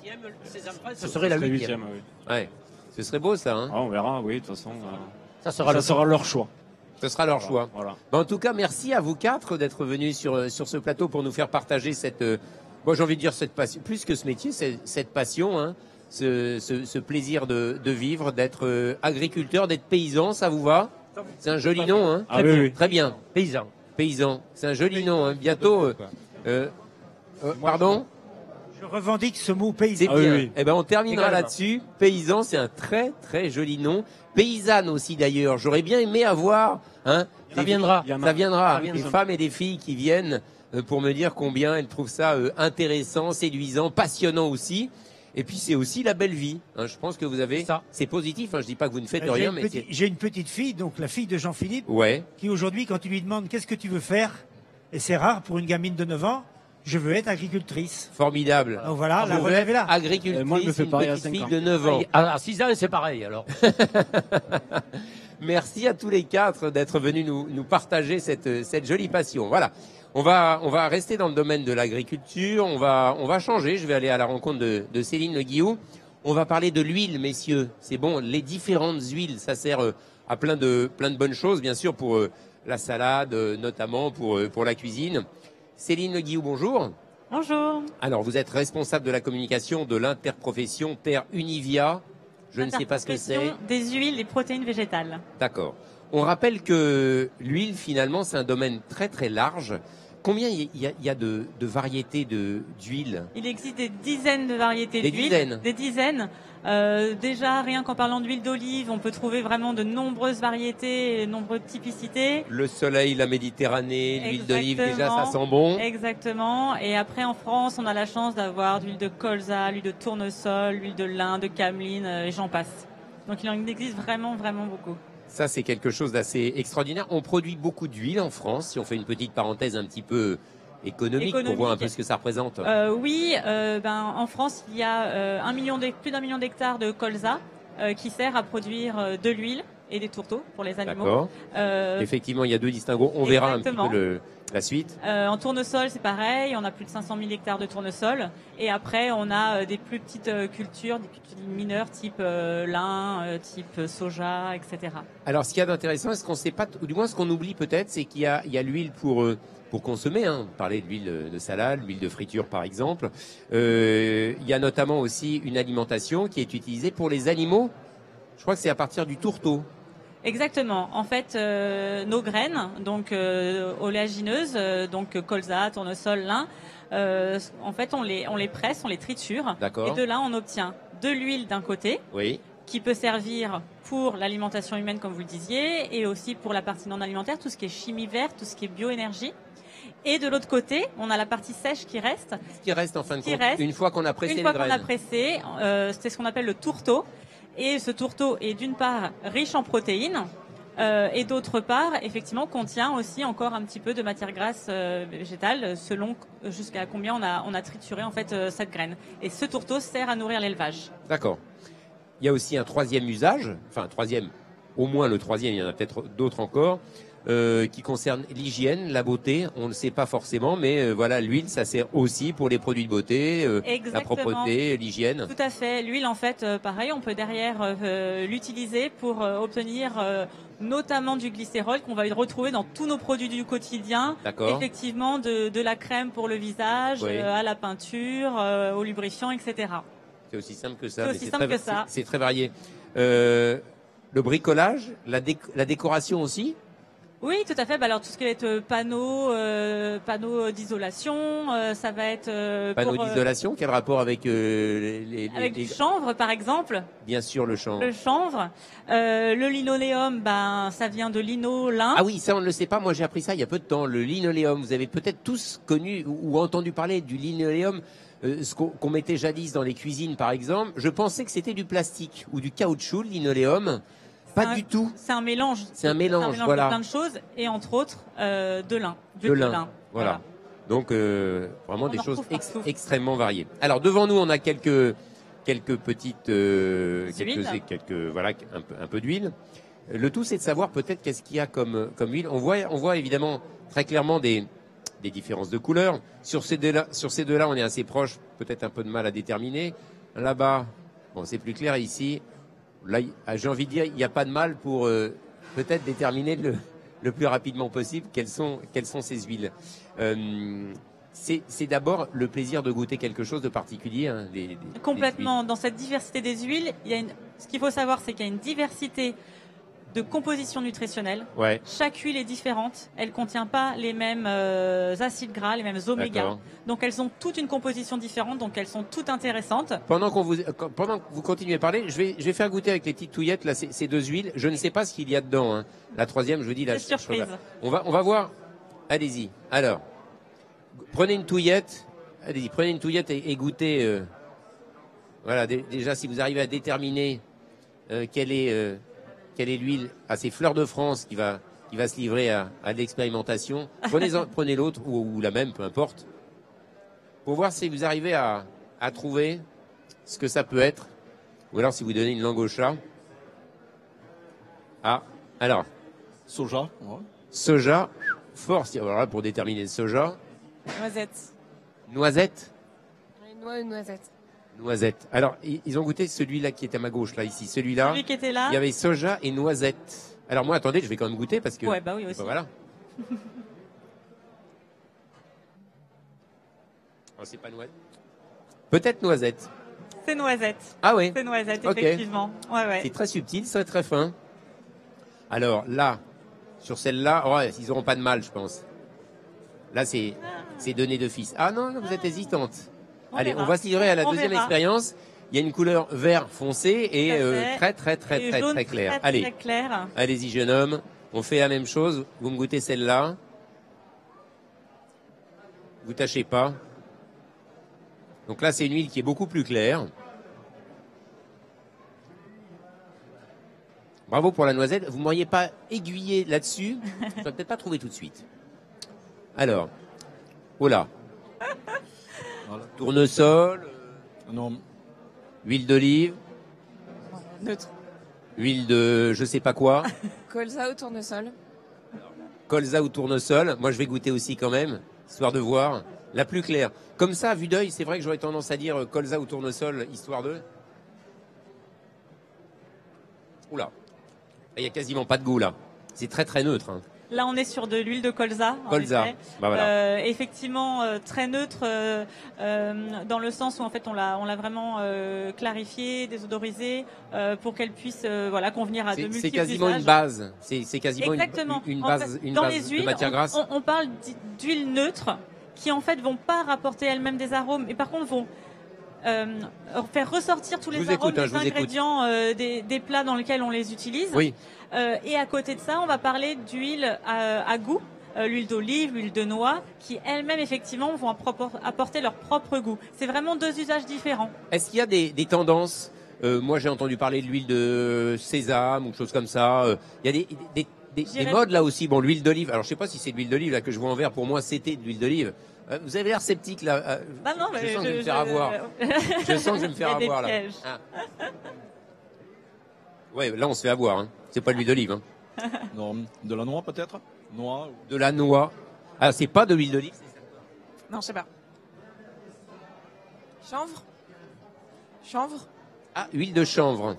ses enfants, ce serait la 8e. 8e, oui. Ouais. Ce serait beau, ça. Hein. Ah, on verra, oui, de toute façon. Ça sera Ça sera leur choix. Ce sera leur choix. Voilà. En tout cas, merci à vous quatre d'être venus sur ce plateau pour nous faire partager cette, moi j'ai envie de dire cette passion, plus que ce métier, cette passion, hein, ce plaisir de vivre, d'être agriculteur, d'être paysan, ça vous va? C'est un joli nom, hein. Ah, oui, oui. Très bien. Paysan. Paysan, c'est un joli nom. Hein. Bientôt. Pardon. Je revendique ce mot paysan. C'est Ah oui, bien. oui. Eh ben, on terminera Également. là-dessus. Paysan, c'est un très très joli nom. Paysanne aussi d'ailleurs. J'aurais bien aimé avoir, hein, Ça viendra. Il y en a- ça viendra. Ça viendra. Des femmes et des filles qui viennent pour me dire combien elles trouvent ça intéressant, séduisant, passionnant aussi. Et puis c'est aussi la belle vie. Hein. Je pense que vous avez. C'est ça. C'est positif. Hein. Je dis pas que vous ne faites J'ai rien, une mais petite- j'ai une petite fille, donc la fille de Jean-Philippe, ouais. qui aujourd'hui, quand tu lui demandes qu'est-ce que tu veux faire, et c'est rare pour une gamine de 9 ans, je veux être agricultrice. Formidable. Donc voilà, la Vous relève êtes est là. agricultrice, Moi, je me fais une pareil à petite 5 fille ans. de 9 ans. À 6 ans, c'est pareil, alors. Merci à tous les quatre d'être venus nous partager cette jolie passion. Voilà. On va rester dans le domaine de l'agriculture. On va changer. Je vais aller à la rencontre de Céline Le Guillou. On va parler de l'huile, messieurs. C'est bon. Les différentes huiles, ça sert à plein de bonnes choses, bien sûr, pour la salade, notamment pour la cuisine. Céline Le Guillou, bonjour. Bonjour. Alors, vous êtes responsable de la communication de l'interprofession Terre Univia. Je ne sais pas ce que c'est. Interprofession des huiles et protéines végétales. D'accord. On rappelle que l'huile, finalement, c'est un domaine très très large. Combien il y a de variétés d'huile? Il existe des dizaines de variétés Des d'huiles. dizaines. Des dizaines. Déjà, rien qu'en parlant d'huile d'olive, on peut trouver vraiment de nombreuses variétés et de nombreuses typicités. Le soleil, la Méditerranée, l'huile d'olive, déjà Exactement. ça sent bon. Exactement. Et après, en France, on a la chance d'avoir de l'huile de colza, l'huile de tournesol, l'huile de lin, de cameline, et j'en passe. Donc il en existe vraiment, vraiment beaucoup. Ça, c'est quelque chose d'assez extraordinaire. On produit beaucoup d'huile en France, si on fait une petite parenthèse un petit peu économique. Pour voir un peu ce que ça représente. Oui, en France, il y a plus d'1 million d'hectares de colza qui sert à produire de l'huile et des tourteaux pour les animaux. D'accord. Effectivement, il y a deux distinguos. On verra un petit exactement. peu la suite. En tournesol, c'est pareil. On a plus de 500 000 hectares de tournesol. Et après, on a des plus petites cultures, des cultures mineures type lin, type soja, etc. Alors, ce qu'il y a d'intéressant, est-ce qu'on sait pas, ou du moins ce qu'on oublie peut-être, c'est qu'il y a l'huile pour consommer. Hein. On parlait de l'huile de salade, l'huile de friture par exemple. Il y a notamment aussi une alimentation qui est utilisée pour les animaux. Je crois que c'est à partir du tourteau. Exactement. En fait, nos graines, donc oléagineuses, donc colza, tournesol, lin, en fait, on les presse, on les triture. D'accord. Et de là, on obtient de l'huile d'un côté, Oui. qui peut servir pour l'alimentation humaine, comme vous le disiez, et aussi pour la partie non alimentaire, tout ce qui est chimie verte, tout ce qui est bioénergie. Et de l'autre côté, on a la partie sèche qui reste. Ce qui reste en fin de Qui compte, reste, une fois qu'on a pressé Une les fois qu'on a graines. pressé, c'est ce qu'on appelle le tourteau. Et ce tourteau est d'une part riche en protéines et d'autre part, effectivement, contient aussi encore un petit peu de matière grasse végétale selon jusqu'à combien on a trituré en fait cette graine. Et ce tourteau sert à nourrir l'élevage. D'accord. Il y a aussi un troisième usage, enfin troisième, au moins le troisième, il y en a peut-être d'autres encore, qui concerne l'hygiène, la beauté. On ne le sait pas forcément, mais voilà, l'huile, ça sert aussi pour les produits de beauté, la Exactement. propreté, l'hygiène. Tout à fait. L'huile, en fait, pareil, on peut derrière l'utiliser pour obtenir notamment du glycérol qu'on va retrouver dans tous nos produits du quotidien. D'accord. Effectivement, de la crème pour le visage, Oui. à la peinture, au lubrifiant, etc. C'est aussi simple que ça. C'est mais aussi c'est simple très- que ça. C'est très varié. Le bricolage, la décoration aussi. Oui, tout à fait. Bah, alors tout ce qui va être panneaux d'isolation, ça va être Panneaux d'isolation, quel rapport avec du chanvre par exemple. Bien sûr, le chanvre. Le chanvre, le linoléum, ben ça vient de lino-lin. Ah oui, ça on ne le sait pas. Moi j'ai appris ça il y a peu de temps. Le linoléum, vous avez peut-être tous connu ou entendu parler du linoléum, ce qu'on mettait jadis dans les cuisines par exemple. Je pensais que c'était du plastique ou du caoutchouc, le linoléum. Pas du tout. C'est un mélange. C'est un mélange, voilà. De plein de choses et entre autres de lin. De lin. Voilà. Donc vraiment des choses extrêmement variées. Alors devant nous, on a quelques petites voilà un peu d'huile. Le tout c'est de savoir peut-être qu'est-ce qu'il y a comme huile. On voit évidemment très clairement des différences de couleurs. Sur ces deux-là, on est assez proche, peut-être un peu de mal à déterminer. Là-bas, bon, c'est plus clair ici. Là, j'ai envie de dire, il n'y a pas de mal pour peut-être déterminer le plus rapidement possible quelles sont ces huiles. C'est d'abord le plaisir de goûter quelque chose de particulier. Hein, complètement. Dans cette diversité des huiles, ce qu'il faut savoir, c'est qu'il y a une diversité de composition nutritionnelle. Ouais. Chaque huile est différente. Elle contient pas les mêmes acides gras, les mêmes oméga. Donc elles ont toute une composition différente. Donc elles sont toutes intéressantes. Pendant que vous continuez à parler, je vais faire goûter avec les petites touillettes là ces deux huiles. Je ne sais pas ce qu'il y a dedans. Hein. La troisième, je vous dis là. C'est surprise. On va voir. Allez-y. Alors, prenez une touillette. Allez-y, prenez une touillette et goûtez. Voilà. Déjà, si vous arrivez à déterminer quelle est l'huile à ces fleurs de France qui va se livrer à l'expérimentation. Prenez l'autre ou la même, peu importe, pour voir si vous arrivez à trouver ce que ça peut être. Ou alors si vous donnez une langue au chat. Ah, alors. Soja. Ouais. Soja, force. Alors là, pour déterminer le soja. Noisette. Noisette. Une noix, une noisette. Noisette. Alors, ils ont goûté celui-là qui était à ma gauche, là, ici. Celui-là. Celui qui était là. Il y avait soja et noisette. Alors, moi, attendez, je vais quand même goûter parce que. Ouais, bah oui, aussi. Bah, voilà. Oh, c'est pas noisette. Peut-être noisette. C'est noisette. Ah oui. C'est noisette, Okay. effectivement. Ouais. C'est très subtil, c'est très fin. Alors, là, sur celle-là, ouais, ils n'auront pas de mal, je pense. Là, c'est donné d'office. Ah non, vous êtes hésitante. Allez, on va se livrer à la deuxième expérience. Il y a une couleur vert foncé et très clair. Allez, très clair. Allez-y, jeune homme. On fait la même chose. Vous me goûtez celle-là. Vous tâchez pas. Donc là, c'est une huile qui est beaucoup plus claire. Bravo pour la noisette. Vous ne m'auriez pas aiguillé là-dessus. Je n'aurais peut-être pas trouvé tout de suite. Alors, oh là. Voilà. Tournesol, Non. huile d'olive, Neutre. huile de je sais pas quoi, Colza ou tournesol. colza ou tournesol. Moi, je vais goûter aussi quand même, histoire de voir la plus claire. Comme ça, à vue d'œil, c'est vrai que j'aurais tendance à dire colza ou tournesol, histoire de. Oula, il y a quasiment pas de goût là. C'est très neutre. Hein. Là, on est sur de l'huile de colza. Colza. Bah voilà. Effectivement, très neutre dans le sens où en fait on l'a vraiment clarifié, désodorisé pour qu'elle puisse convenir à de multiples usages. C'est quasiment une base. C'est quasiment exactement. une base, dans les huiles, de matière grasse. On parle d'huiles neutres qui en fait vont pas rapporter elles-mêmes des arômes, mais par contre vont faire ressortir tous les arômes des ingrédients des plats dans lesquels on les utilise. Oui. Et à côté de ça, on va parler d'huile à goût, l'huile d'olive, l'huile de noix, qui elles-mêmes effectivement vont apporter leur propre goût. C'est vraiment deux usages différents. Est-ce qu'il y a des tendances moi, j'ai entendu parler de l'huile de sésame ou choses comme ça. Il y a des modes là aussi. Bon, l'huile d'olive. Alors, je sais pas si c'est de l'huile d'olive là que je vois en verre. Pour moi, c'était de l'huile d'olive. Vous avez l'air sceptique là. Bah non, je sens que je vais me faire avoir. Je sens que je vais me faire avoir là. Ah. Ouais, là on se fait avoir. Hein. C'est pas de l'huile d'olive. Hein. Non, de la noix peut-être. Noix. De la noix. Ah, c'est pas de l'huile d'olive. Non, je sais pas. Chanvre. Ah, huile de chanvre.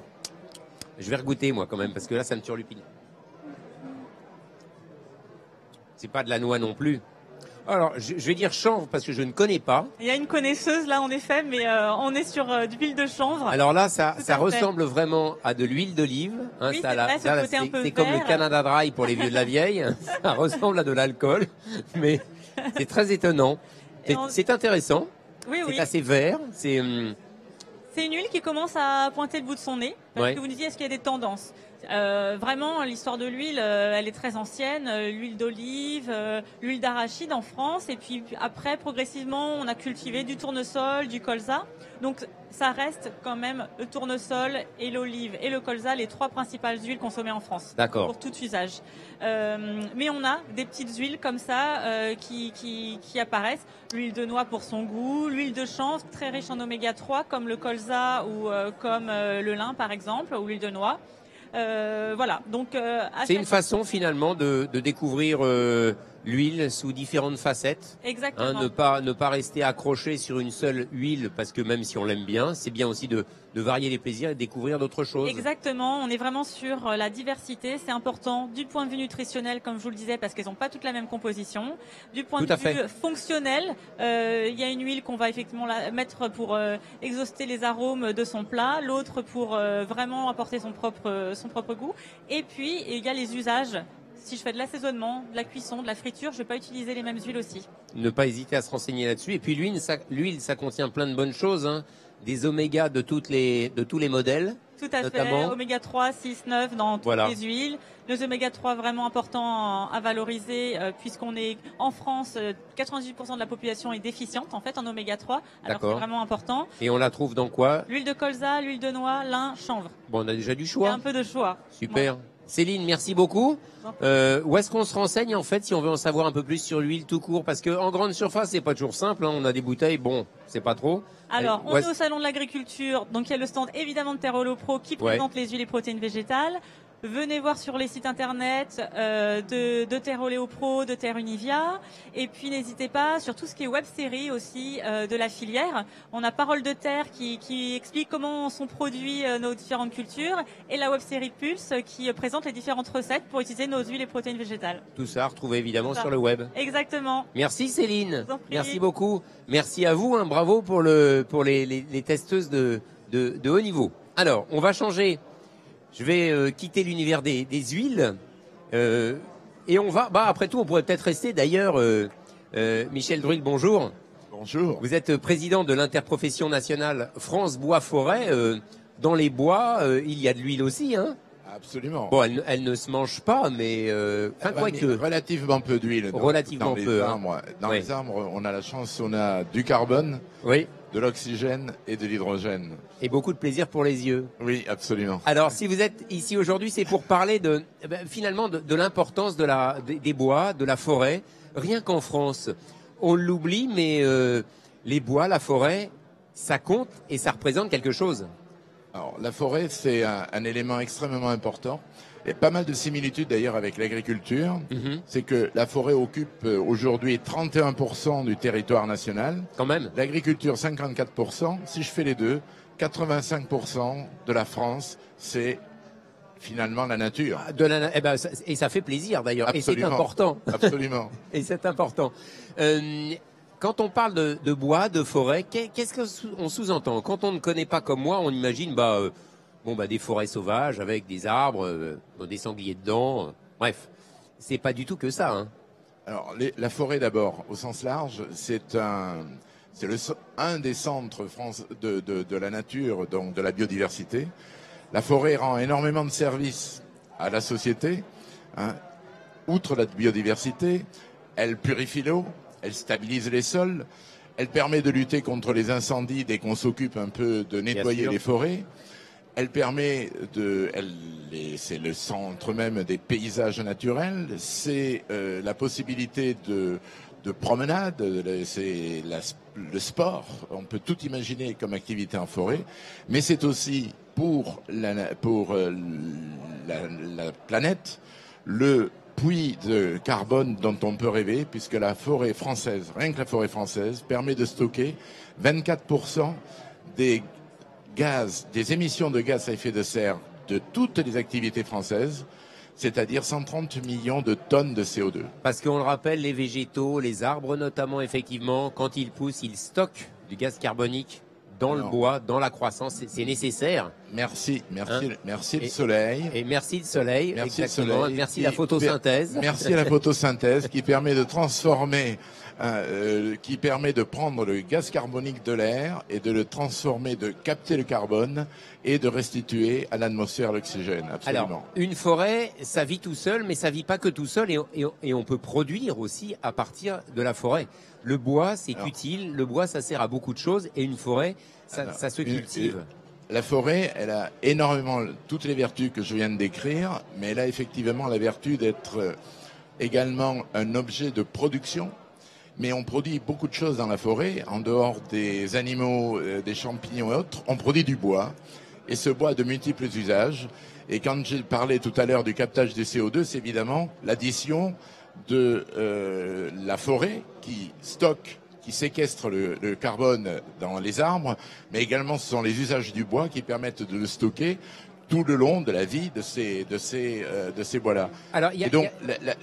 Je vais regoûter moi quand même parce que là ça me turlupine. C'est pas de la noix non plus. Alors, je vais dire chanvre parce que je ne connais pas. Il y a une connaisseuse là en effet, mais on est sur de l'huile de chanvre. Alors là, ça Tout à fait. ressemble vraiment à de l'huile d'olive. Hein, Oui, ça, c'est là, vrai, ce ça, côté un peu c'est comme le vert. Canada Dry pour les vieux de la vieille. Ça ressemble à de l'alcool, mais c'est très étonnant. C'est intéressant. Oui, oui. C'est assez vert. C'est une huile qui commence à pointer le bout de son nez. Parce Ouais. que vous nous disiez, est-ce qu'il y a des tendances Vraiment, l'histoire de l'huile, elle est très ancienne. L'huile d'olive, l'huile d'arachide en France. Et puis après, progressivement, on a cultivé du tournesol, du colza. Donc, ça reste quand même le tournesol et l'olive et le colza, les 3 principales huiles consommées en France. D'accord. Pour tout usage. Mais on a des petites huiles comme ça qui apparaissent. L'huile de noix pour son goût, l'huile de chanvre très riche en oméga 3 comme le colza ou comme le lin par exemple, ou l'huile de noix. Voilà. Donc c'est une façon finalement de découvrir l'huile sous différentes facettes. Exactement. Hein, ne pas rester accroché sur une seule huile parce que même si on l'aime bien, c'est bien aussi de varier les plaisirs et de découvrir d'autres choses. Exactement, on est vraiment sur la diversité, c'est important du point de vue nutritionnel comme je vous le disais parce qu'elles n'ont pas toutes la même composition. Du point Tout de à vue fait. fonctionnel, il y a une huile qu'on va effectivement mettre pour exhauster les arômes de son plat, l'autre pour vraiment apporter son propre goût. Et puis il y a les usages. Si je fais de l'assaisonnement, de la cuisson, de la friture, je vais pas utiliser les mêmes huiles aussi. Ne pas hésiter à se renseigner là-dessus. Et puis l'huile, ça contient plein de bonnes choses, hein. Des omégas de tous les modèles. Tout à notamment. fait, oméga 3, 6, 9 dans toutes Voilà. les huiles. Les oméga 3 vraiment importants à valoriser puisqu'on est en France, 98% de la population est déficiente en fait en oméga 3. Alors D'accord. c'est vraiment important. Et on la trouve dans quoi? L'huile de colza, l'huile de noix, lin, chanvre. Bon, on a déjà du Il y a choix. un peu de choix. Super. Céline, merci beaucoup. Où est-ce qu'on se renseigne en fait si on veut en savoir un peu plus sur l'huile tout court? Parce que en grande surface, c'est pas toujours simple. Hein. On a des bouteilles, bon, c'est pas trop. Alors, Où on est est-ce- au salon de l'agriculture, donc il y a le stand évidemment de Terre Holo Pro qui Ouais. présente les huiles et protéines végétales. Venez voir sur les sites internet de Terre Oléo Pro, de Terre Univia. Et puis n'hésitez pas sur tout ce qui est web série aussi de la filière. On a Parole de Terre qui explique comment sont produits nos différentes cultures et la web série Pulse qui présente les différentes recettes pour utiliser nos huiles et protéines végétales. Tout ça, retrouvez évidemment Ça. sur le web. Exactement. Merci Céline. Je vous en prie. Merci beaucoup. Merci à vous. Hein, bravo pour les testeuses de haut niveau. Alors, on va changer. Je vais quitter l'univers des huiles et on va. Après tout, on pourrait peut-être rester. D'ailleurs, Michel Druil, bonjour. Bonjour. Vous êtes président de l'interprofession nationale France Bois Forêt. Dans les bois, il y a de l'huile aussi, hein? Absolument. Bon, elle ne se mange pas, mais quoi que. Relativement peu d'huile. Relativement dans peu, les hein. arbres. Dans Oui. les arbres, on a la chance, on a du carbone, Oui. de l'oxygène et de l'hydrogène. Et beaucoup de plaisir pour les yeux. Oui, absolument. Alors, si vous êtes ici aujourd'hui, c'est pour parler finalement de l'importance des bois, de la forêt. Rien qu'en France, on l'oublie, mais les bois, la forêt, ça compte et ça représente quelque chose. Alors, la forêt, c'est un élément extrêmement important. Il y a pas mal de similitudes d'ailleurs avec l'agriculture. C'est que la forêt occupe aujourd'hui 31% du territoire national. Quand même. L'agriculture, 54%. Si je fais les deux, 85% de la France, c'est finalement la nature. Et ça fait plaisir d'ailleurs. Et c'est Absolument. important. Absolument. Et c'est important. Quand on parle de bois, de forêt, qu'est-ce qu'on sous-entend? Quand on ne connaît pas comme moi, on imagine des forêts sauvages avec des arbres, des sangliers dedans. Bref, c'est pas du tout que ça. Hein. Alors, la forêt d'abord, au sens large, c'est un des centres de la nature, donc de la biodiversité. La forêt rend énormément de services à la société. Hein. Outre la biodiversité, elle purifie l'eau, elle stabilise les sols, elle permet de lutter contre les incendies dès qu'on s'occupe un peu de nettoyer les forêts. Elle permet c'est le centre même des paysages naturels, c'est la possibilité de promenade, c'est le sport, on peut tout imaginer comme activité en forêt, mais c'est aussi pour la planète le puits de carbone dont on peut rêver, puisque la forêt française, rien que la forêt française, permet de stocker 24% des émissions de gaz à effet de serre de toutes les activités françaises. c'est-à-dire 130 millions de tonnes de CO2. Parce qu'on le rappelle, les végétaux, les arbres notamment, effectivement, quand ils poussent, ils stockent du gaz carbonique dans le bois, dans la croissance. C'est nécessaire. Merci le soleil. Et merci le soleil, merci exactement. Le soleil. Merci la photosynthèse. Merci à la photosynthèse qui permet de transformer, qui permet de prendre le gaz carbonique de l'air et de le transformer, de capter le carbone et de restituer à l'atmosphère l'oxygène. Absolument. Alors, une forêt, ça vit tout seul, mais ça vit pas que tout seul, et on peut produire aussi à partir de la forêt. Le bois, c'est utile. Le bois, ça sert à beaucoup de choses, et une forêt, ça se cultive. La forêt, elle a énormément toutes les vertus que je viens de décrire, mais elle a effectivement la vertu d'être également un objet de production. Mais on produit beaucoup de choses dans la forêt, en dehors des animaux, des champignons et autres. On produit du bois, et ce bois a de multiples usages. Et quand j'ai parlé tout à l'heure du captage du CO2, c'est évidemment l'addition de la forêt qui stocke, qui séquestre le carbone dans les arbres, mais également ce sont les usages du bois qui permettent de le stocker tout le long de la vie de ces bois-là. Alors, et donc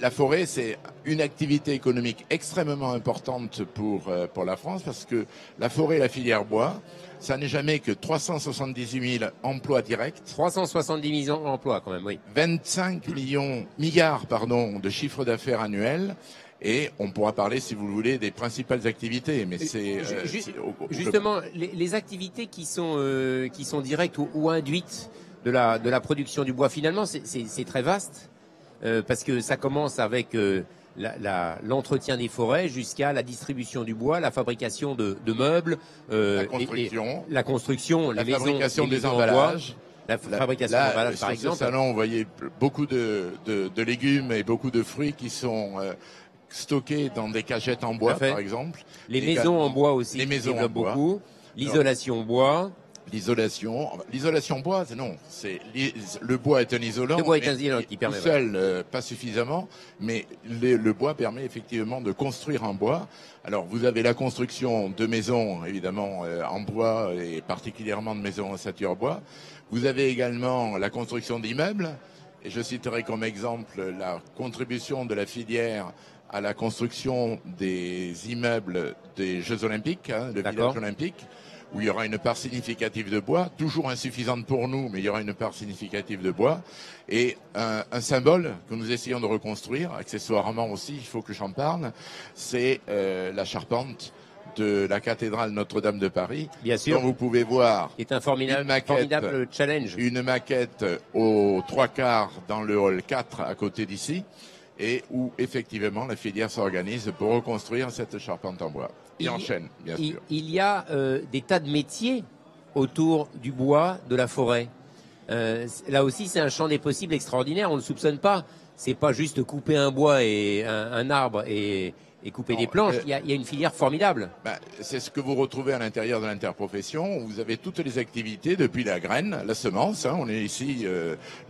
la forêt, c'est une activité économique extrêmement importante pour la France, parce que la forêt et la filière bois, ça n'est jamais que 378 000 emplois directs. 370 millions d'emplois quand même, oui. 25 milliards de chiffre d'affaires annuel. Et on pourra parler, si vous le voulez, des principales activités. Mais c'est justement les activités qui sont directes ou induites de la production du bois. Finalement, c'est très vaste parce que ça commence avec l'entretien des forêts jusqu'à la distribution du bois, la fabrication de meubles, la construction, la fabrication des emballages. La fabrication d'emballages, par exemple. Sur ce salon, on voyait beaucoup de légumes et beaucoup de fruits qui sont stockés dans des cagettes en bois, par exemple. Les maisons en bois aussi, les maisons en bois. Beaucoup. L'isolation bois. L'isolation bois, non. Le bois est un isolant. Le bois est un isolant qui permet. Tout seul, pas suffisamment, mais le bois permet effectivement de construire en bois. Alors, vous avez la construction de maisons, évidemment, en bois, et particulièrement de maisons en ossature bois. Vous avez également la construction d'immeubles. Et je citerai comme exemple la contribution de la filière à la construction des immeubles des Jeux Olympiques, le village olympique, où il y aura une part significative de bois, toujours insuffisante pour nous, mais il y aura une part significative de bois. Et un symbole que nous essayons de reconstruire, accessoirement aussi, il faut que j'en parle, c'est la charpente de la cathédrale Notre-Dame de Paris, bien sûr, dont vous pouvez voir c'est un formidable challenge. Une maquette aux 3/4 dans le hall 4 à côté d'ici, et où effectivement la filière s'organise pour reconstruire cette charpente en bois. Et en chêne, bien sûr. Il y a des tas de métiers autour du bois, de la forêt. Là aussi, c'est un champ des possibles extraordinaire. On ne le soupçonne pas. C'est pas juste couper un bois et un arbre et couper des planches. Il y a une filière formidable. C'est ce que vous retrouvez à l'intérieur de l'interprofession. Vous avez toutes les activités, depuis la graine, la semence. On est ici,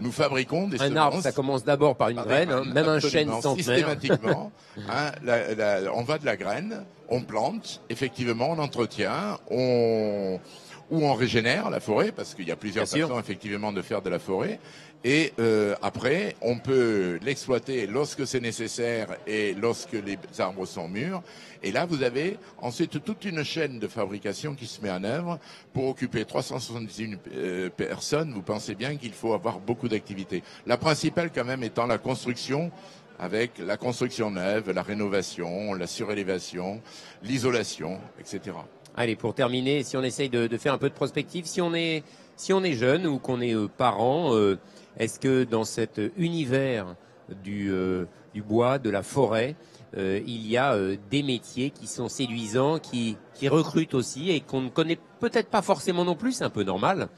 nous fabriquons des semences. Un arbre, ça commence d'abord par une graine, même un chêne centenaire. Systématiquement, on va de la graine, on plante, effectivement, on entretient, ou on régénère la forêt, parce qu'il y a plusieurs façons effectivement de faire de la forêt. Et après, on peut l'exploiter lorsque c'est nécessaire et lorsque les arbres sont mûrs. Et là, vous avez ensuite toute une chaîne de fabrication qui se met en œuvre pour occuper 371 personnes. Vous pensez bien qu'il faut avoir beaucoup d'activités. La principale, quand même, étant la construction, avec la construction neuve, la rénovation, la surélévation, l'isolation, etc. Allez, pour terminer, si on essaye de faire un peu de prospective, si on est jeune ou qu'on est parent, est-ce que dans cet univers du bois, de la forêt, il y a des métiers qui sont séduisants, qui recrutent aussi et qu'on ne connaît peut-être pas forcément non plus, c'est un peu normal.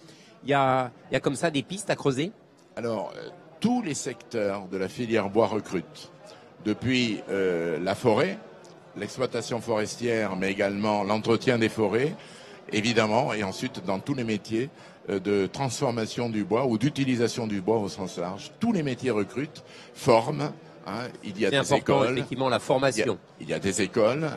Il y a comme ça des pistes à creuser? Alors, tous les secteurs de la filière bois recrutent. Depuis la forêt, l'exploitation forestière, mais également l'entretien des forêts, évidemment, et ensuite dans tous les métiers de transformation du bois ou d'utilisation du bois au sens large. Tous les métiers recrutent, forment, Hein, il y a C'est des important, écoles. effectivement, la formation. Il y a des écoles.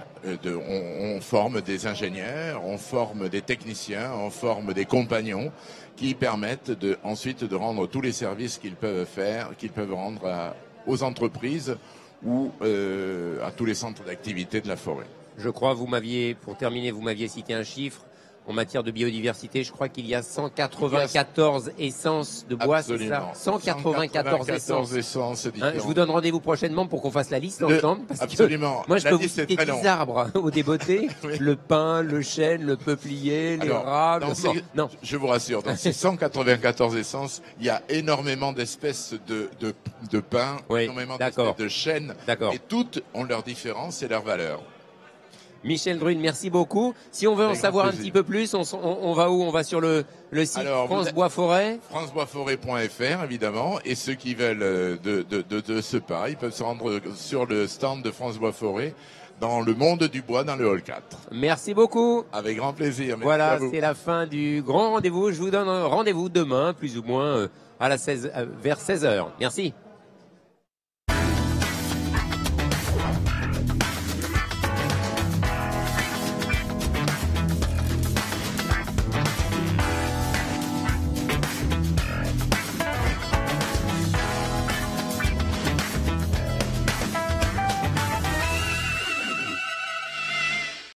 On forme des ingénieurs, on forme des techniciens, on forme des compagnons qui permettent ensuite de rendre tous les services qu'ils peuvent faire, qu'ils peuvent rendre aux entreprises ou à tous les centres d'activité de la forêt. Je crois, pour terminer, vous m'aviez cité un chiffre. En matière de biodiversité, je crois qu'il y a 194 essences de bois, c'est ça? 194 essences. Hein, je vous donne rendez-vous prochainement pour qu'on fasse la liste ensemble. Parce absolument. Que moi, je peux vous citer 10 arbres au débeauté. Oui. Le pin, le chêne, le peuplier, l'érable. Non, je vous rassure, dans ces 194 essences, il y a énormément d'espèces de pins, énormément d'espèces de chênes. Et toutes ont leurs différences et leurs valeurs. Michel Druyn, merci beaucoup. Si on veut en savoir un petit peu plus, on va où? On va sur le site France Bois Forêt. franceboisforêt.fr évidemment. Et ceux qui veulent de ce pas, ils peuvent se rendre sur le stand de France Bois Forêt dans le monde du bois, dans le hall 4. Merci beaucoup. Avec grand plaisir. Merci voilà, c'est la fin du grand rendez-vous. Je vous donne rendez-vous demain, plus ou moins vers 16h. Merci.